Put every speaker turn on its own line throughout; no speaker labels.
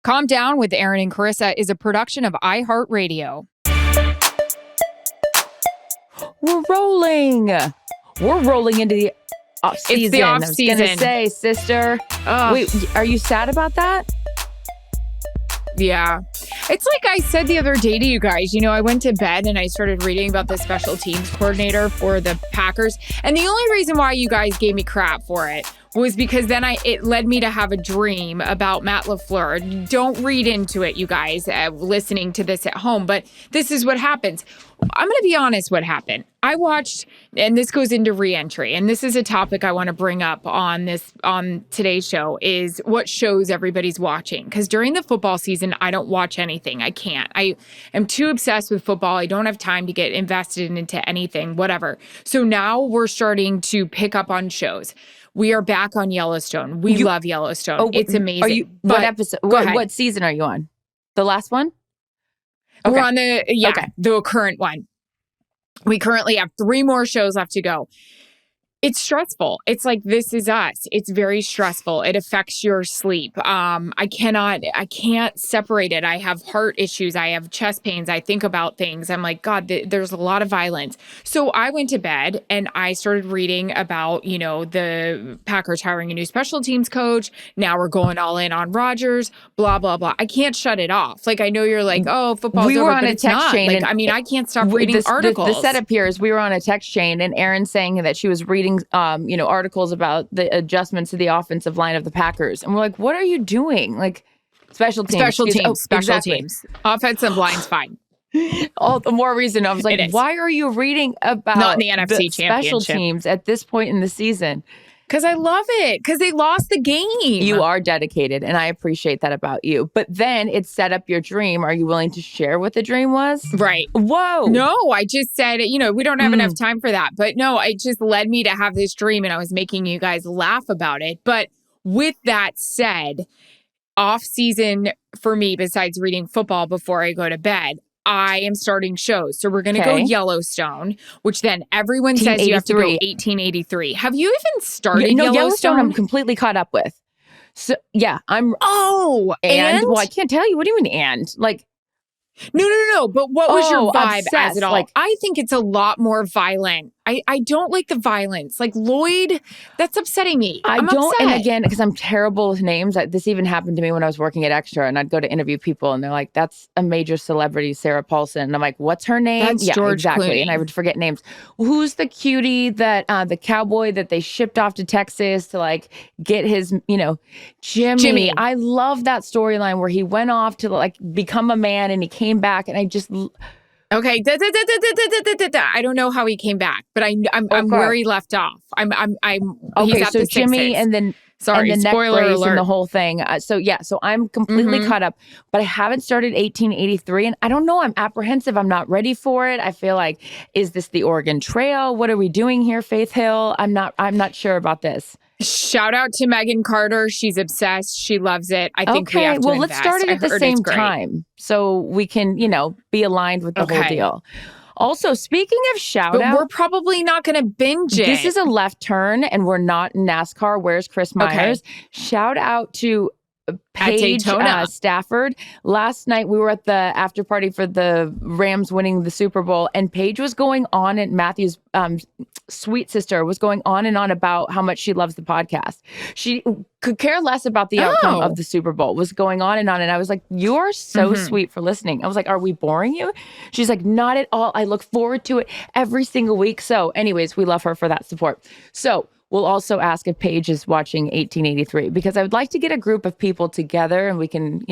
Calm Down with Erin and Charissa is a production of iHeartRadio.
We're rolling. We're rolling into the off season.
It's the off season.
I was going to say, sister. Wait, are you sad about that?
Yeah. It's like I said the other day to you guys, I went to bed and I started reading about the special teams coordinator for the Packers. And the only reason why you guys gave me crap for it was because then it led me to have a dream about Matt LaFleur. Don't read into it, you guys, listening to this at home. But this is what happens. I'm going to be honest what happened. I watched, and this goes into reentry, and this is a topic I want to bring up on today's show, is what shows everybody's watching. Because during the football season, I don't watch anything. I can't. I am too obsessed with football. I don't have time to get invested into anything, whatever. So now we're starting to pick up on shows. We are back on Yellowstone. We love Yellowstone.
Oh,
it's amazing.
What episode? What season are you on? The last one?
Okay. We're on the current one. We currently have 3 more shows left to go. It's stressful. It's like This Is Us. It's very stressful. It affects your sleep. I can't separate it. I have heart issues. I have chest pains. I think about things. I'm like, God, there's a lot of violence. So I went to bed and I started reading about, the Packers hiring a new special teams coach. Now we're going all in on Rodgers, blah, blah, blah. I can't shut it off. Like, I know you're like, oh, football's over,
were on
but
a text chain.
Like, I can't stop reading articles.
The setup here is we were on a text chain and Erin saying that she was reading articles about the adjustments to the offensive line of the Packers. And we're like, what are you doing? Like, special teams.
Offensive line's fine.
All the more reason. I was like, why are you reading about
not in the NFC
Championship special teams at this point in the season?
Because I love it. Because they lost the game.
You are dedicated, and I appreciate that about you. But then it set up your dream. Are you willing to share what the dream was?
Right.
Whoa.
No, I just said, we don't have enough time for that. But no, it just led me to have this dream, and I was making you guys laugh about it. But with that said, off season for me, besides reading football before I go to bed, I am starting shows. So we're going to go Yellowstone, which then everyone says you have to go 1883. Have you even started
Yellowstone? I'm completely caught up with. So yeah, I'm.
Oh,
and? Well, I can't tell you. What do you mean and? Like,
no. But what was your vibe
obsessed.
as it all?
Like,
I think it's a lot more violent. I don't like the violence. Like Lloyd, that's upsetting me. I'm
don't.
upset.
And again, because I'm terrible with names. This even happened to me when I was working at Extra, and I'd go to interview people, and they're like, "That's a major celebrity, Sarah Paulson." And I'm like, "What's her name?"
That's George
exactly.
Clooney.
And I would forget names. Who's the cutie that the cowboy that they shipped off to Texas to like get his, Jimmy. I love that storyline where he went off to like become a man, and he came back, and I just.
Okay, I don't know how he came back, but I'm where he left off. I'm.
Okay,
he's at
so
the
Jimmy, and then
sorry,
and the
spoiler
neck brace
alert,
and the whole thing. So I'm completely caught up, but I haven't started 1883, and I don't know. I'm apprehensive. I'm not ready for it. I feel like, is this the Oregon Trail? What are we doing here, Faith Hill? I'm not sure about this.
Shout out to Megan Carter. She's obsessed. She loves it. I think we have to
let's start it at the same time so we can, be aligned with the whole deal. Also, speaking of shout out,
we're probably not going to binge it.
This is a left turn and we're not in NASCAR. Where's Chris Myers? Okay. Shout out to Paige Stafford. Last night we were at the after party for the Rams winning the Super Bowl, and Paige was going on, and Matthew's sweet sister was going on and on about how much she loves the podcast. She could care less about the outcome of the Super Bowl, was going on, and I was like, you're so sweet for listening. I was like, are we boring you? She's like, not at all. I look forward to it every single week. So anyways, we love her for that support. So we'll also ask if Paige is watching 1883, because I would like to get a group of people together and we can,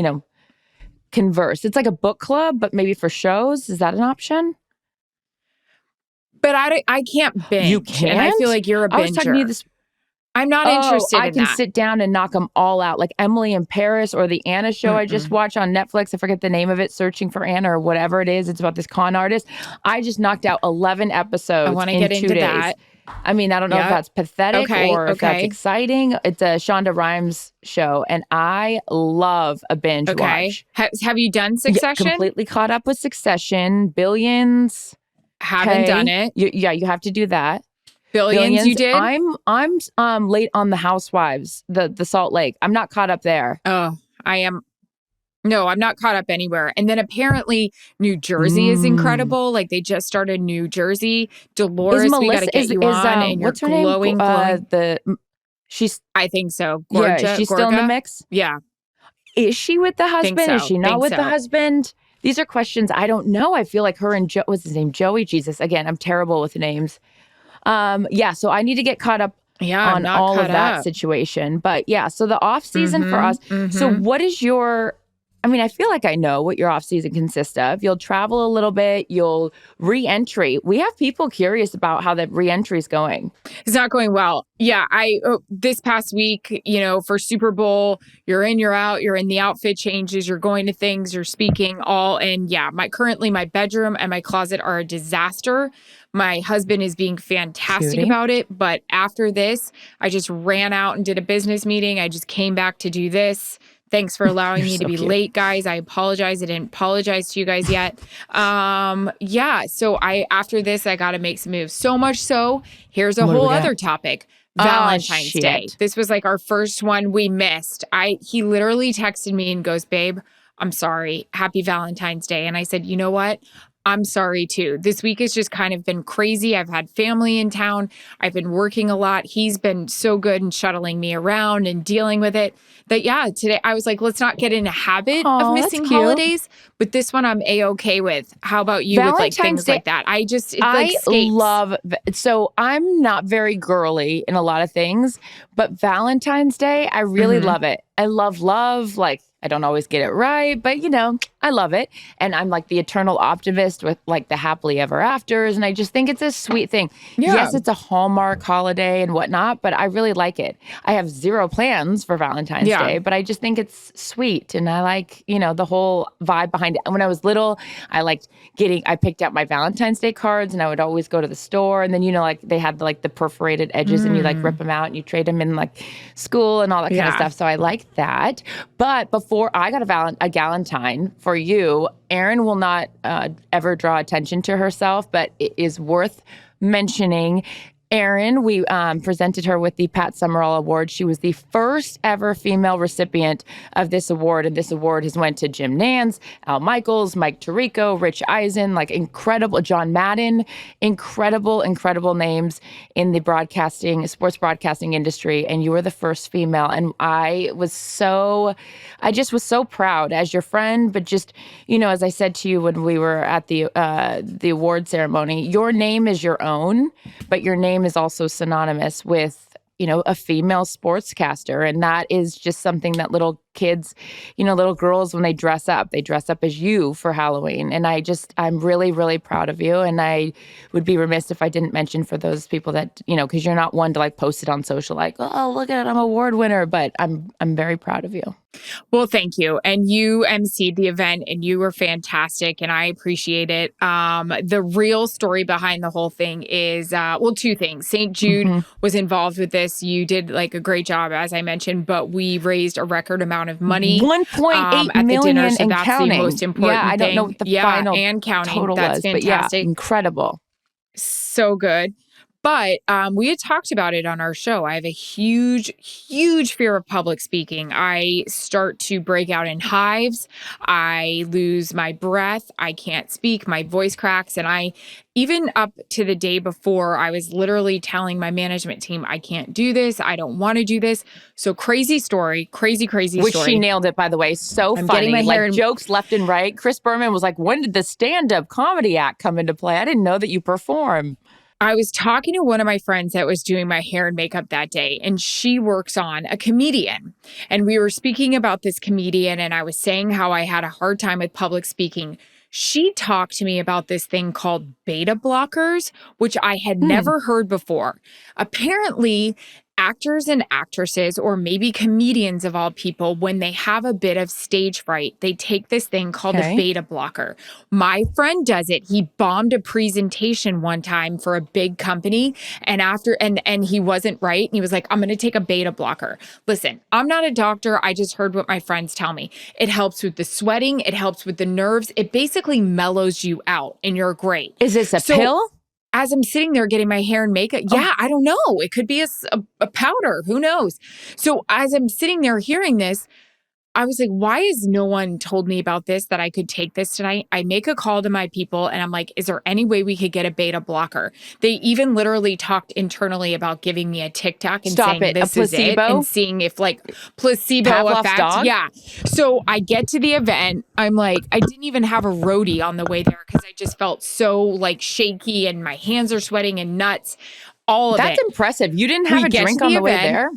converse. It's like a book club, but maybe for shows. Is that an option?
But I can't binge.
You can't?
And I feel like you're a binger.
I was talking to you this.
I'm not interested in that.
I can sit down and knock them all out. Like Emily in Paris or the Anna show I just watched on Netflix. I forget the name of it, Searching for Anna or whatever it is. It's about this con artist. I just knocked out 11 episodes. I want to get into that. I mean, I don't know if that's pathetic or if that's exciting. It's a Shonda Rhimes show, and I love a binge watch.
Have you done Succession?
Yeah, completely caught up with Succession. Billions.
Haven't done it.
You have to do that.
Billions you did?
I'm late on the Housewives, the Salt Lake. I'm not caught up there.
Oh, I am. No, I'm not caught up anywhere. And then apparently New Jersey is incredible. Like they just started New Jersey. Dolores, we got to get you on, and you're
what's her name?
glowing.
She's,
I think so.
yeah, she's still in the mix.
Yeah.
Is she with the husband?
So.
Is she not with the husband? These are questions I don't know. I feel like her and what's his name? Joey. Jesus. Again, I'm terrible with names. Yeah. So I need to get caught up on all of that situation. But yeah, so the off season for us. So what is I feel like I know what your off season consists of. You'll travel a little bit. You'll re-entry. We have people curious about how the re-entry is going.
It's not going well. Yeah, this past week, for Super Bowl, you're in, you're out, you're in the outfit changes, you're going to things, you're speaking all. And yeah, currently my bedroom and my closet are a disaster. My husband is being fantastic about it. But after this, I just ran out and did a business meeting. I just came back to do this. Thanks for allowing me to be late, guys. I apologize. I didn't apologize to you guys yet. Yeah. So after this, I got to make some moves. So much so, here's a whole other topic. Valentine's Day. This was like our first one we missed. He literally texted me and goes, "Babe, I'm sorry. Happy Valentine's Day." And I said, "You know what? I'm sorry too. This week has just kind of been crazy. I've had family in town. I've been working a lot. He's been so good in shuttling me around and dealing with it that, yeah, today I was like, let's not get in a habit of missing holidays. But this one I'm A-okay with. How about you with like things like that?
So I'm not very girly in a lot of things, but Valentine's Day, I really love it. I love love. Like, I don't always get it right, but I love it. And I'm like the eternal optimist with like the happily ever afters. And I just think it's a sweet thing. Yeah. Yes, it's a Hallmark holiday and whatnot, but I really like it. I have zero plans for Valentine's Day, but I just think it's sweet. And I like, the whole vibe behind it. When I was little, I picked out my Valentine's Day cards and I would always go to the store. And then, like they had like the perforated edges and you like rip them out and you trade them in like school and all that kind of stuff. So I like that. But before I got a Galentine for you, Erin will not ever draw attention to herself, but it is worth mentioning. Erin, we presented her with the Pat Summerall Award. She was the first ever female recipient of this award, and this award has went to Jim Nance, Al Michaels, Mike Tirico, Rich Eisen, like incredible, John Madden, incredible names in the sports broadcasting industry, and you were the first female, and I just was so proud as your friend, but just, as I said to you when we were at the award ceremony, your name is your own, but your name is also synonymous with, a female sportscaster. And that is just something that little kids, little girls, when they dress up as you for Halloween. And I'm really, really proud of you. And I would be remiss if I didn't mention for those people that, because you're not one to like post it on social, like, oh, look at it, I'm an award winner, but I'm very proud of you.
Well, thank you. And you emceed the event and you were fantastic and I appreciate it. The real story behind the whole thing is, two things. St. Jude was involved with this. You did like a great job, as I mentioned, but we raised a record amount of money.
1.8 million dinner, so
and that's
counting.
The most important
I don't know what the final
and counting.
Total
that's
was,
fantastic.
But incredible.
So good. But we had talked about it on our show. I have a huge, huge fear of public speaking. I start to break out in hives. I lose my breath. I can't speak. My voice cracks. And even up to the day before, I was literally telling my management team, I can't do this. I don't want to do this. So crazy story. Crazy story.
Which she nailed it, by the way. So funny. Getting my hair jokes left and right. Chris Berman was like, when did the stand-up comedy act come into play? I didn't know that you perform.
I was talking to one of my friends that was doing my hair and makeup that day, and she works on a comedian. And we were speaking about this comedian, and I was saying how I had a hard time with public speaking. She talked to me about this thing called beta blockers, which I had never heard before. Apparently, actors and actresses, or maybe comedians of all people, when they have a bit of stage fright, they take this thing called a beta blocker. My friend does it. He bombed a presentation one time for a big company, and he wasn't right. And he was like, I'm going to take a beta blocker. Listen, I'm not a doctor. I just heard what my friends tell me. It helps with the sweating. It helps with the nerves. It basically mellows you out, and you're great.
Is this a pill?
As I'm sitting there getting my hair and makeup, I don't know. It could be a powder. Who knows? So as I'm sitting there hearing this, I was like, why has no one told me about this, that I could take this tonight? I make a call to my people and I'm like, is there any way we could get a beta blocker? They even literally talked internally about giving me a Tic Tac and saying this is it, and seeing if like placebo
Pavlov's
effect.
dog?
Yeah. So I get to the event. I'm like, I didn't even have a roadie on the way there because I just felt so like shaky and my hands are sweating and nuts. All of it.
That's impressive. You didn't have a drink on the way there?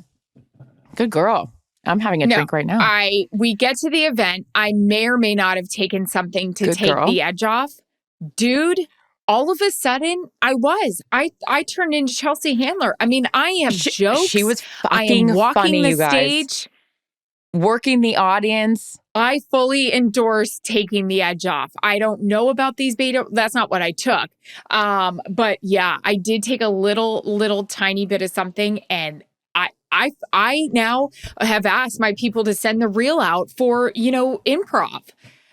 Good girl. I'm having a drink right now.
We get to the event. I may or may not have taken something to take the edge off. Dude, all of a sudden, I turned into Chelsea Handler. I mean, I am jokes.
She was
I
fucking
am walking
funny,
the
you guys.
stage.
Working the audience.
I fully endorse taking the edge off. I don't know about these beta. That's not what I took. But yeah, I did take a little tiny bit of something, and I now have asked my people to send the reel out for, improv.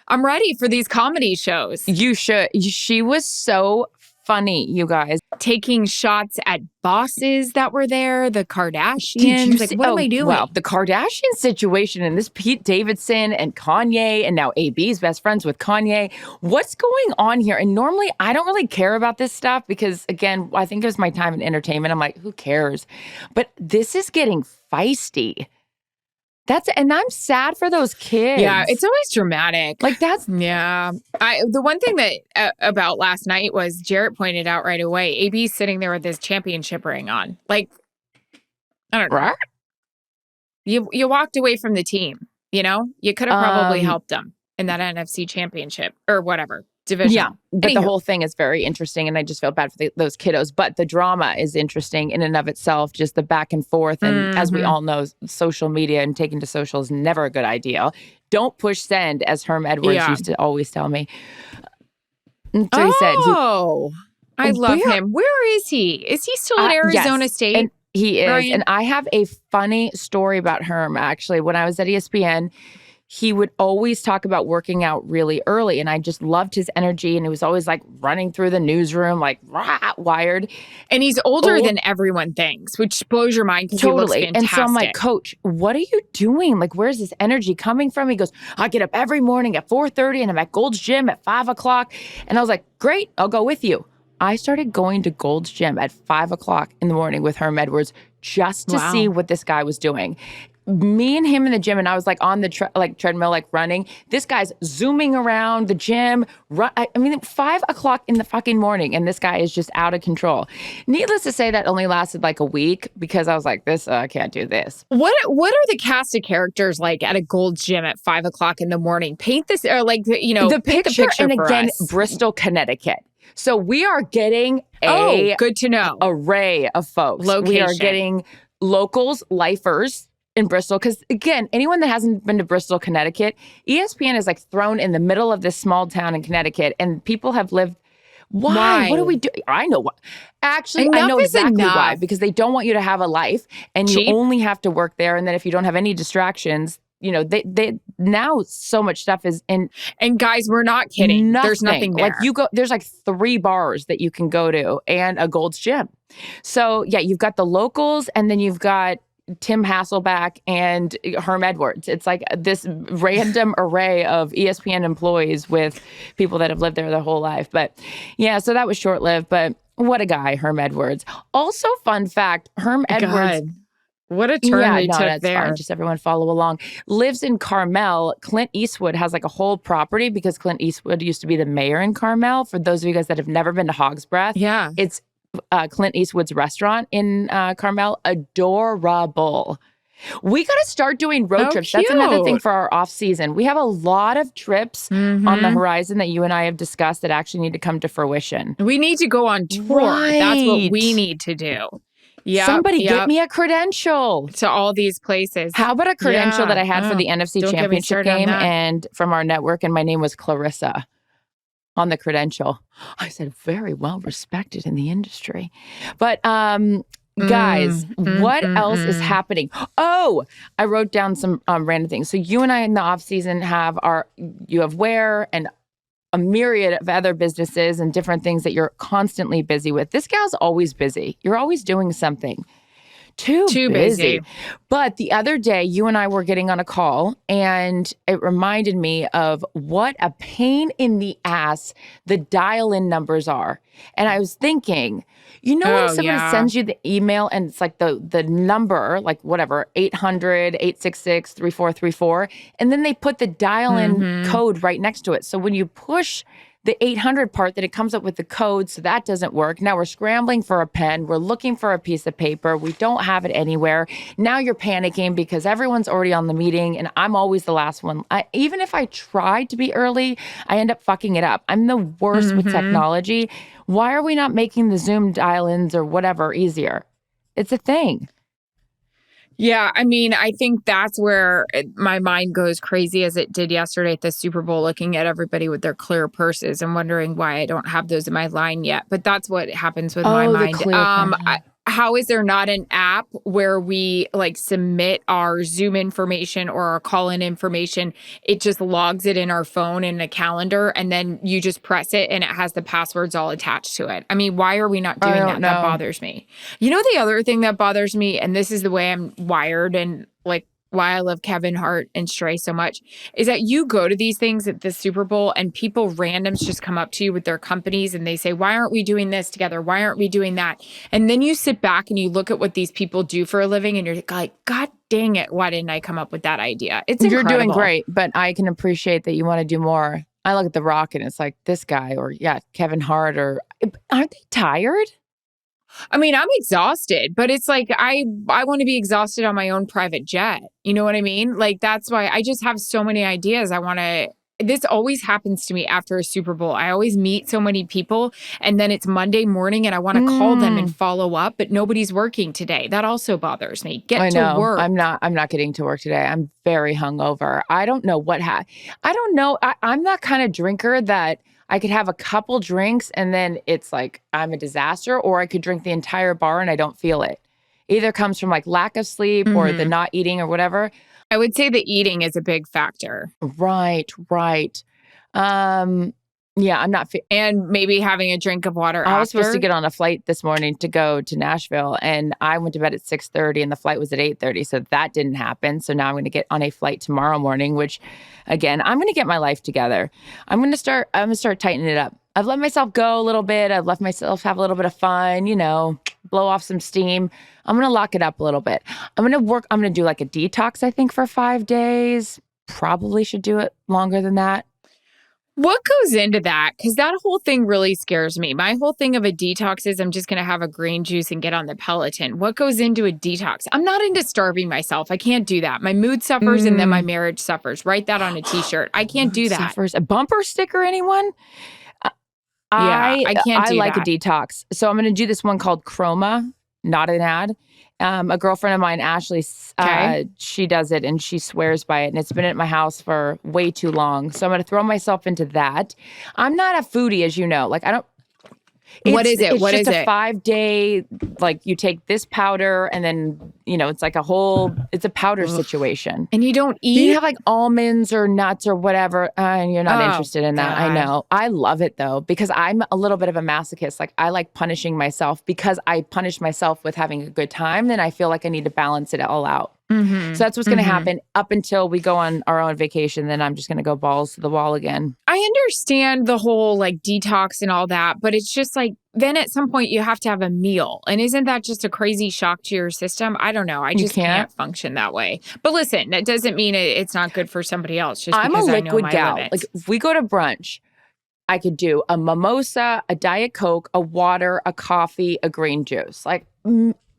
I'm ready for these comedy shows.
You should. She was so funny, you guys.
Taking shots at bosses that were there, the Kardashians. Like, what am I doing?
Well, the Kardashian situation and this Pete Davidson and Kanye, and now AB's best friends with Kanye. What's going on here? And normally I don't really care about this stuff because, again, I think it was my time in entertainment. I'm like, who cares? But this is getting feisty. And I'm sad for those kids.
Yeah, it's always dramatic.
Like
yeah. The one thing that about last night was Jarrett pointed out right away. AB's sitting there with his championship ring on. Like, I don't know. You walked away from the team. You could have probably helped them in that NFC championship or whatever division.
Yeah, but the whole thing is very interesting, and I just felt bad for those kiddos. But the drama is interesting in and of itself, just the back and forth. And as we all know, social media and taking to social is never a good idea. Don't push send, as Herm Edwards used to always tell me. So he said,
I love him. Where is he? Is he still at Arizona State?
And he is.
Ryan?
And I have a funny story about Herm, actually. When I was at ESPN, he would always talk about working out really early, and I just loved his energy, and he was always like running through the newsroom like wired.
And he's older than everyone thinks, which blows your mind because he looks fantastic.
And so I'm like, Coach, what are you doing? Like, where's this energy coming from? He goes, I get up every morning at 4:30 and I'm at Gold's Gym at 5 o'clock. And I was like, great, I'll go with you. I started going to Gold's Gym at 5 o'clock in the morning with Herm Edwards just to see what this guy was doing. Me and him in the gym, and I was like on the treadmill, like running. This guy's zooming around the gym. 5 o'clock in the fucking morning, and this guy is just out of control. Needless to say, that only lasted like a week because I was like, I can't do this.
What are the cast of characters like at a Gold's Gym at 5 o'clock in the morning? Paint this, or like,
the picture and again,
us.
Bristol, Connecticut. So we are getting a
good to know
array of folks.
Location.
We are getting locals, lifers in Bristol. Because again, anyone that hasn't been to Bristol, Connecticut, ESPN is like thrown in the middle of this small town in Connecticut, and people have lived. Why? What do we do? I know what. Actually, I know exactly why. Because they don't want you to have a life, and you only have to work there. And then if you don't have any distractions, they now so much stuff is in.
And guys, we're not kidding. There's nothing there.
Like there's like 3 bars that you can go to and a Gold's Gym. So yeah, you've got the locals, and then you've got Tim Hasselback and Herm Edwards. It's like this random array of ESPN employees with people that have lived there their whole life. But yeah, so that was short-lived, but what a guy, Herm Edwards. Also, fun fact, Herm Edwards.
God. What a turn they took there.
Fine. Just everyone follow along. Lives in Carmel. Clint Eastwood has like a whole property because Clint Eastwood used to be the mayor in Carmel. For those of you guys that have never been to Hog's Breath, it's Clint Eastwood's restaurant in Carmel. Adorable. We got to start doing road trips.
Cute.
That's another thing for our off season. We have a lot of trips on the horizon that you and I have discussed that actually need to come to fruition.
We need to go on tour.
Right.
That's what we need to do. Yep,
Somebody get me a credential
to all these places.
How about a credential that I had for the NFC Championship game and from our network, and my name was Clarissa on the credential. I said, very well respected in the industry. But guys, what else is happening? Oh, I wrote down some random things. So you and I in the off season you have Wear and a myriad of other businesses and different things that you're constantly busy with. This gal's always busy. You're always doing something. Too busy.
busy.
But the other day, you and I were getting on a call, and it reminded me of what a pain in the ass the dial-in numbers are. And I was thinking, when somebody sends you the email and it's like the number, like whatever, 800-866-3434, and then they put the dial-in code right next to it. So when you push the 800 part, that it comes up with the code, so that doesn't work. Now we're scrambling for a pen. We're looking for a piece of paper. We don't have it anywhere. Now you're panicking because everyone's already on the meeting, and I'm always the last one. Even if I try to be early, I end up fucking it up. I'm the worst with technology. Why are we not making the Zoom dial-ins or whatever easier? It's a thing.
Yeah, I mean, I think that's where my mind goes crazy, as it did yesterday at the Super Bowl, looking at everybody with their clear purses and wondering why I don't have those in my line yet. But that's what happens with my mind. How is there not an app where we like submit our Zoom information or our call-in information? It just logs it in our phone in a calendar, and then you just press it and it has the passwords all attached to it. I mean, why are we not doing that? That bothers me. The other thing that bothers me, and this is the way I'm wired and like why I love Kevin Hart and Stray so much, is that you go to these things at the Super Bowl and people randoms just come up to you with their companies and they say, why aren't we doing this together? Why aren't we doing that? And then you sit back and you look at what these people do for a living and you're like, God dang it, why didn't I come up with that idea? It's incredible.
You're doing great, but I can appreciate that you want to do more. I look at The Rock and it's like this guy or Kevin Hart, or aren't they tired?
I mean, I'm exhausted, but it's like I want to be exhausted on my own private jet. You know what I mean? Like, that's why I just have so many ideas. This always happens to me after a Super Bowl. I always meet so many people, and then it's Monday morning and I want to call them and follow up, but nobody's working today. That also bothers me. Get to work.
I'm not getting to work today. I'm very hungover. I don't know I don't know. I'm that kind of drinker that I could have a couple drinks and then it's like I'm a disaster, or I could drink the entire bar and I don't feel it. Either comes from like lack of sleep or the not eating or whatever.
I would say the eating is a big factor.
Right. Yeah, I'm not.
And maybe having a drink of water after.
I was supposed to get on a flight this morning to go to Nashville, and I went to bed at 6:30, and the flight was at 8:30, so that didn't happen. So now I'm going to get on a flight tomorrow morning, which, again, I'm going to get my life together. I'm going to start tightening it up. I've let myself go a little bit. I've let myself have a little bit of fun, blow off some steam. I'm going to lock it up a little bit. I'm going to do like a detox, I think, for 5 days. Probably should do it longer than that.
What goes into that? Because that whole thing really scares me. My whole thing of a detox is I'm just going to have a green juice and get on the Peloton. What goes into a detox? I'm not into starving myself. I can't do that. My mood suffers and then my marriage suffers. Write that on a t-shirt. I can't do that.
Suffers. A bumper sticker, anyone? I can't do that. I like a detox. So I'm going to do this one called Chroma, not an ad. A girlfriend of mine, Ashley, she does it and she swears by it. And it's been at my house for way too long. So I'm going to throw myself into that. I'm not a foodie, as you know. Like, I don't.
What is it?
It's just a 5-day, like you take this powder and then, it's like it's a powder situation.
And you don't eat?
You have like almonds or nuts or whatever, and you're not interested in that. God. I know. I love it though, because I'm a little bit of a masochist. Like, I like punishing myself because I punish myself with having a good time. Then I feel like I need to balance it all out. So that's what's going to happen up until we go on our own vacation. Then I'm just going to go balls to the wall again.
I understand the whole like detox and all that, but it's just like, then at some point you have to have a meal. And isn't that just a crazy shock to your system? I don't know. I just can't function that way. But listen, that doesn't mean it's not good for somebody else. Just
I'm
because
a liquid
I know my
gal.
limits.
Like, if we go to brunch, I could do a mimosa, a Diet Coke, a water, a coffee, a green juice. Like,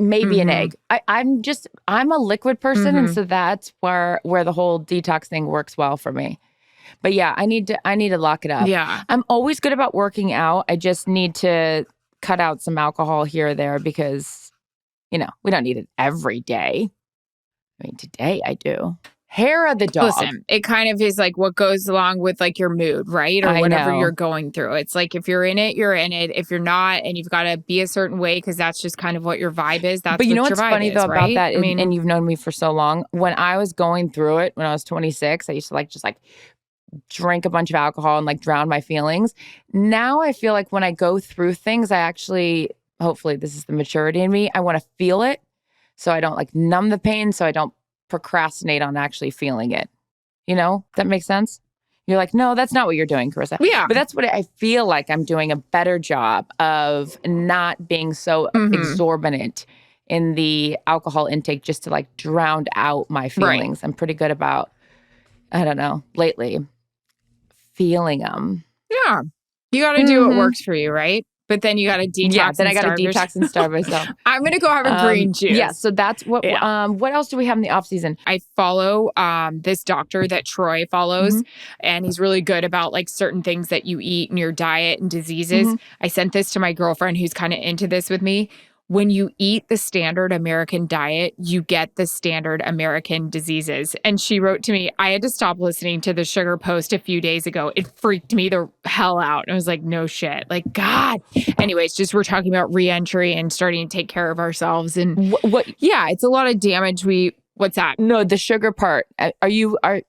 maybe an egg. I'm a liquid person, and so that's where the whole detox thing works well for me. But yeah, I need to lock it up.
Yeah.
I'm always good about working out. I just need to cut out some alcohol here or there because, we don't need it every day. I mean, today I do. Hair of the dog.
Listen, it kind of is like what goes along with like your mood, right? Or whatever you're going through. It's like if you're in it, you're in it. If you're not, and you've got to be a certain way because that's just kind of what your vibe is. That's
but you know
what
what's
your vibe
funny
is,
though
right?
about that, and you've known me for so long. When I was going through it, when I was 26, I used to just drink a bunch of alcohol and like drown my feelings. Now I feel like when I go through things, I actually, hopefully this is the maturity in me, I want to feel it. so I don't like numb the pain, so I don't procrastinate on actually feeling it. You know, that makes sense? You're like, no, that's not what you're doing, Charissa.
Yeah.
But that's what I feel like I'm doing a better job of not being so exorbitant in the alcohol intake just to like drown out my feelings. Right. I'm pretty good about, I don't know, lately feeling them.
Yeah. You got to do what works for you, right? But then you got to detox.
Yeah, then I got to detox and starve myself.
I'm going to go have a green juice.
Yeah, so that's what, what else do we have in the off season?
I follow this doctor that Troy follows, and he's really good about like certain things that you eat in your diet and diseases. I sent this to my girlfriend who's kind of into this with me. When you eat the standard American diet, you get the standard American diseases. And she wrote to me, I had to stop listening to the sugar post a few days ago. It freaked me the hell out. I was like, no shit. Like, God. Anyways, just we're talking about re-entry and starting to take care of ourselves. And yeah, it's a lot of damage. What's that?
No, the sugar part. Are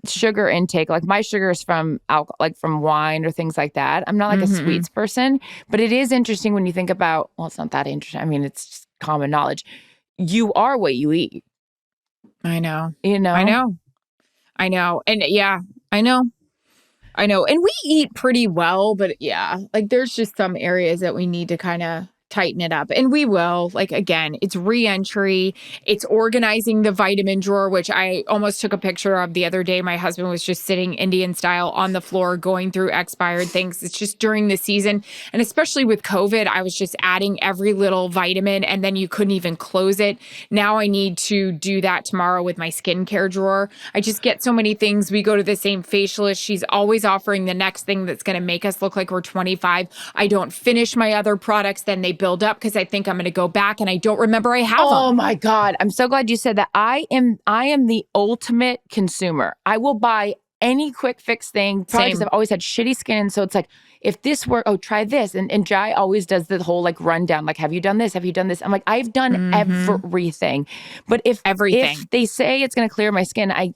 sugar intake, like my sugar is from alcohol, like from wine or things like that. I'm not like a sweets person, but it is interesting when you think about, well, it's not that interesting. I mean, it's just common knowledge. You are what you eat.
I know.
You know?
I know. And yeah, I know. And we eat pretty well, but yeah, like there's just some areas that we need to kind of tighten it up. And we will. Like, again, it's re-entry. It's organizing the vitamin drawer, which I almost took a picture of the other day. My husband was just sitting Indian style on the floor going through expired things. It's just during the season. And especially with COVID, I was just adding every little vitamin and then you couldn't even close it. Now I need to do that tomorrow with my skincare drawer. I just get so many things. We go to the same facialist. She's always offering the next thing that's going to make us look like we're 25. I don't finish my other products. Then they build up because I think I'm going to go back and I don't remember I have them.
Oh my God. I'm so glad you said that. I am the ultimate consumer. I will buy any quick fix thing, probably because I've always had shitty skin. So it's like, if this were, try this. And Jai always does the whole like rundown, like, have you done this? Have you done this? I'm like, I've done everything. But if they say it's going to clear my skin, I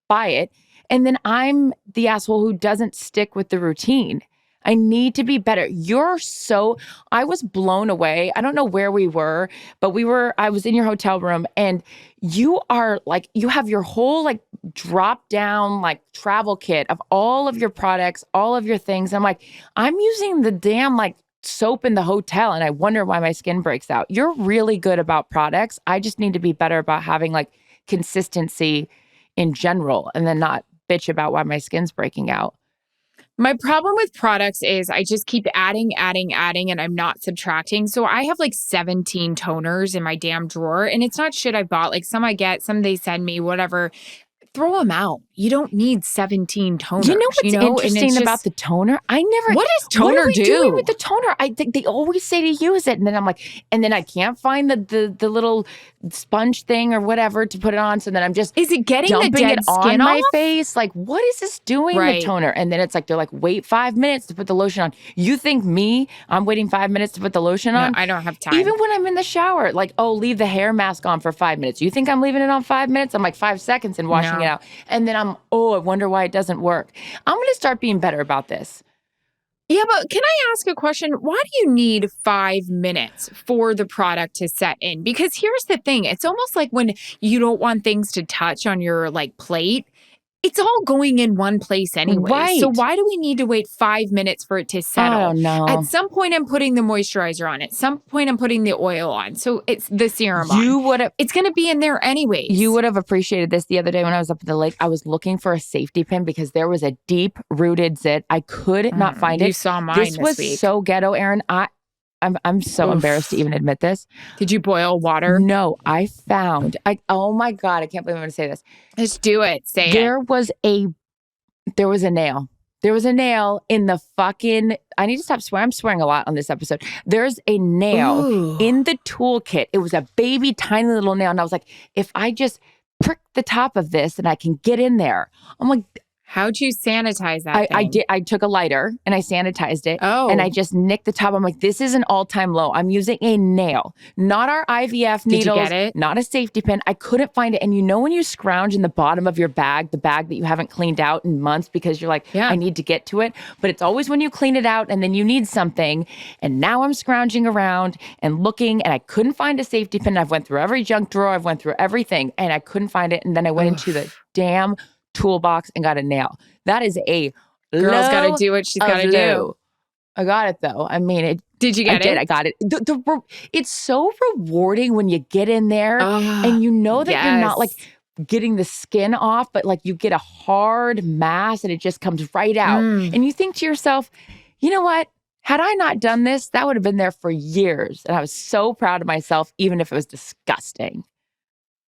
buy it. And then I'm the asshole who doesn't stick with the routine. I need to be better. I was blown away. I don't know where we were, but I was in your hotel room and you are like, you have your whole like drop down, like travel kit of all of your products, all of your things. I'm like, I'm using the damn like soap in the hotel and I wonder why my skin breaks out. You're really good about products. I just need to be better about having like consistency in general and then not bitch about why my skin's breaking out.
My problem with products is I just keep adding, and I'm not subtracting. So I have like 17 toners in my damn drawer and it's not shit I bought. Like some I get, some they send me, whatever. Throw them out. You don't need 17 toners.
You know what's interesting about the toner?
What does toner
what are we
do?
Doing with the toner? I think they always say to use it. And then I'm like, and then I can't find the little sponge thing or whatever to put it on. So then I'm just
is it getting
dumping
the dead
it on
skin
my
off?
face? Like, what is this doing, the toner? And then it's like, they're like, wait 5 minutes to put the lotion on. You think I'm waiting 5 minutes to put the lotion on?
No, I don't have time.
Even when I'm in the shower, like, leave the hair mask on for 5 minutes. You think I'm leaving it on 5 minutes? I'm like 5 seconds and washing it out. And then I wonder why it doesn't work. I'm going to start being better about this.
Yeah, but can I ask a question? Why do you need 5 minutes for the product to set in? Because here's the thing. It's almost like when you don't want things to touch on your like plate, it's all going in one place anyway.
Right.
So why do we need to wait 5 minutes for it to settle?
I don't know.
At some point, I'm putting the moisturizer on. At some point, I'm putting the oil on. So it's the serum on. It's going to be in there anyways.
You would have appreciated this the other day when I was up at the lake. I was looking for a safety pin because there was a deep-rooted zit. I could not find it.
You saw mine this
was
week.
So ghetto, Erin. I'm so embarrassed to even admit this.
Did you boil water?
No, I found. Oh my God, I can't believe I'm going to say this.
Just do it. Say it.
There was a nail. There was a nail in the fucking. I need to stop swearing. I'm swearing a lot on this episode. There's a nail in the toolkit. It was a baby, tiny little nail, and I was like, if I just prick the top of this, and I can get in there. I'm like,
How'd you sanitize that
I
thing?
did. I took a lighter and I sanitized it.
Oh.
And I just nicked the top. I'm like, this is an all-time low. I'm using a nail, not our IVF needles.
Did you get it?
Not a safety pin. I couldn't find it. And you know when you scrounge in the bottom of your bag, the bag that you haven't cleaned out in months because you're like, I need to get to it. But it's always when you clean it out and then you need something. And now I'm scrounging around and looking and I couldn't find a safety pin. I've went through every junk drawer. I've went through everything and I couldn't find it. And then I went into the damn toolbox and got a nail. That is a
girl's got to do what she's got to do.
I got it though. I mean,
Did you get it?
I got it. It's so rewarding when you get in there and you know that you're not like getting the skin off, but like you get a hard mass and it just comes right out. And you think to yourself, you know what? Had I not done this, that would have been there for years. And I was so proud of myself, even if it was disgusting.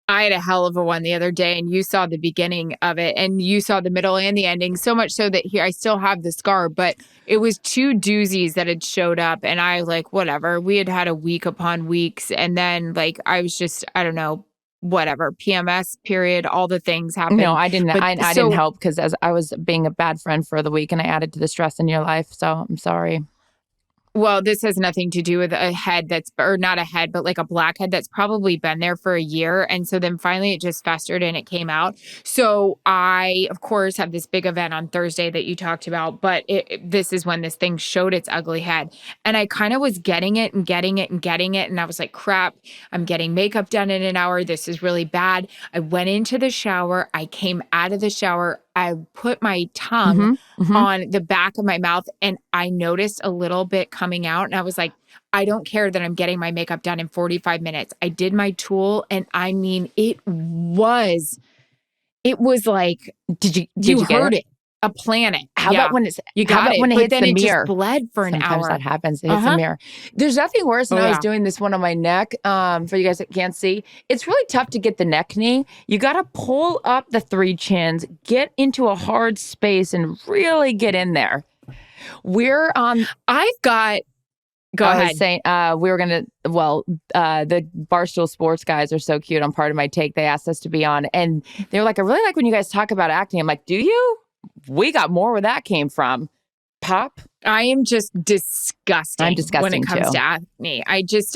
I had a hell of a one the other day and you saw the beginning of it and you saw the middle and the ending, so much so that here I still have the scar, but it was 2 doozies that had showed up and I like, whatever. We had a week upon weeks and then like I was just, I don't know, whatever, PMS period, all the things happened.
No, I didn't. I didn't help because as I was being a bad friend for the week and I added to the stress in your life. So I'm sorry.
Well, this has nothing to do with a head that's, or not a head, but like a blackhead that's probably been there for a year. And so then finally it just festered and it came out. So I, of course, have this big event on Thursday that you talked about, but this is when this thing showed its ugly head. And I kind of was getting it and getting it and getting it. And I was like, crap, I'm getting makeup done in an hour. This is really bad. I went into the shower. I came out of the shower. I put my tongue on the back of my mouth and I noticed a little bit coming out. And I was like, I don't care that I'm getting my makeup done in 45 minutes. I did my tool. And I mean, it was like, did you heard it? A planet.
How about when it's,
you got it,
when it hits the mirror?
Just bled for an
Sometimes
hour.
that happens. It hits the mirror. There's nothing worse than I was doing this one on my neck. For you guys that can't see, it's really tough to get the neck knee. You got to pull up the 3 chins, get into a hard space and really get in there. We're on. Go ahead. I was saying, we were going to, the Barstool Sports guys are so cute on Part of My Take. They asked us to be on and they were like, I really like when you guys talk about acne. I'm like, do you? We got more where that came from. Pop.
I am just disgusting.
I'm disgusting
when it comes to acne.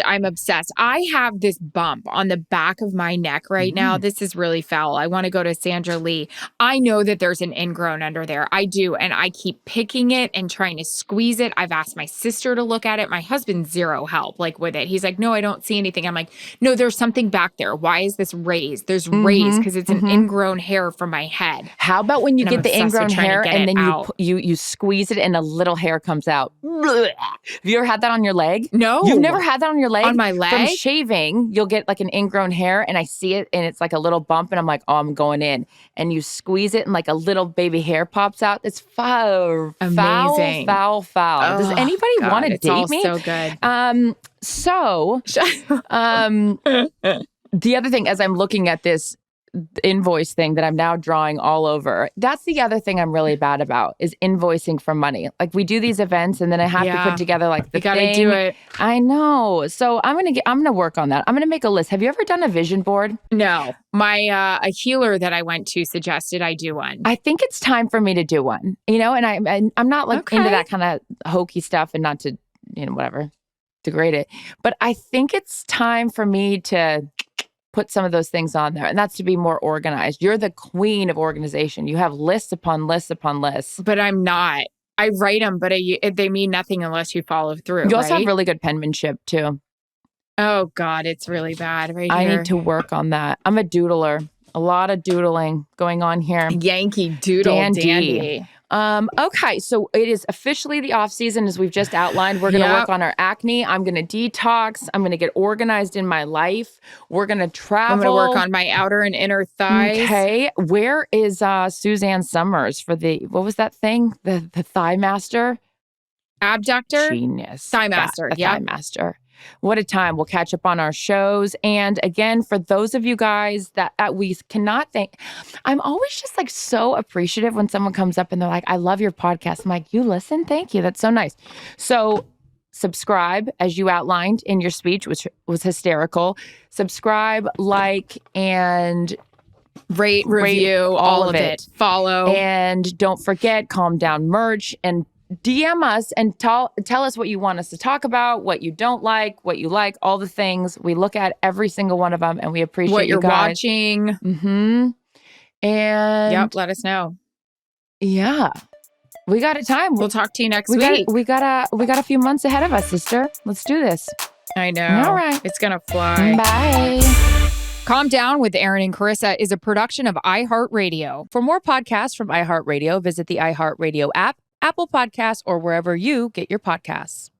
I'm obsessed. I have this bump on the back of my neck right now. This is really foul. I want to go to Sandra Lee. I know that there's an ingrown under there. I do. And I keep picking it and trying to squeeze it. I've asked my sister to look at it. My husband, zero help like with it. He's like, no, I don't see anything. I'm like, no, there's something back there. Why is this raised? There's raised because it's an ingrown hair from my head.
How about when you get the ingrown hair and then you squeeze it and a little hair comes out? Have you ever had that on your leg?
No.
You've never had that on your leg?
On my leg?
From shaving, you'll get like an ingrown hair and I see it and it's like a little bump and I'm like, oh, I'm going in. And you squeeze it and like a little baby hair pops out. It's foul.
Amazing.
Foul.
Oh,
Does anybody want to date me?
So good.
The other thing, as I'm looking at this invoice thing that I'm now drawing all over, that's the other thing I'm really bad about is invoicing for money. Like we do these events and then I have to put together like the thing. You gotta do it. I know. So I'm gonna work on that. I'm gonna make a list. Have you ever done a vision board?
No. My a healer that I went to suggested I do one.
I think it's time for me to do one. You know, and I'm not like into that kind of hokey stuff and not to, whatever, degrade it. But I think it's time for me to put some of those things on there. And that's to be more organized. You're the queen of organization. You have lists upon lists upon lists.
But I'm not. I write them, but they mean nothing unless you follow through.
You also have really good penmanship too.
Oh God, it's really bad right
here. I
here.
need to work on that. I'm a doodler. A lot of doodling going on here.
Yankee Doodle dandy.
Okay, so it is officially the off season, as we've just outlined. We're going to work on our acne. I'm going to detox. I'm going to get organized in my life. We're going to travel.
I'm going to work on my outer and inner thighs.
Okay, where is Suzanne Summers for what was that thing? The Thigh Master?
Abductor?
Genius.
Thigh Master,
Thigh Master. What a time. We'll catch up on our shows. And again, for those of you guys that we cannot thank, I'm always just like so appreciative when someone comes up and they're like, I love your podcast. I'm like, you listen? Thank you. That's so nice. So subscribe, as you outlined in your speech, which was hysterical. Subscribe, like, and
Rate, review, all of it. Follow.
And don't forget, Calm Down merch, and DM us and tell us what you want us to talk about, what you don't like, what you like, all the things. We look at every single one of them, and we appreciate
what you're
you guys.
watching.
Mm-hmm. And
let us know.
Yeah. We got it time.
We'll talk to you next week.
We got a few months ahead of us, sister. Let's do this.
I know.
All right.
It's going to fly.
Bye.
Calm Down with Erin and Charissa is a production of iHeartRadio. For more podcasts from iHeartRadio, visit the iHeartRadio app, Apple Podcasts, or wherever you get your podcasts.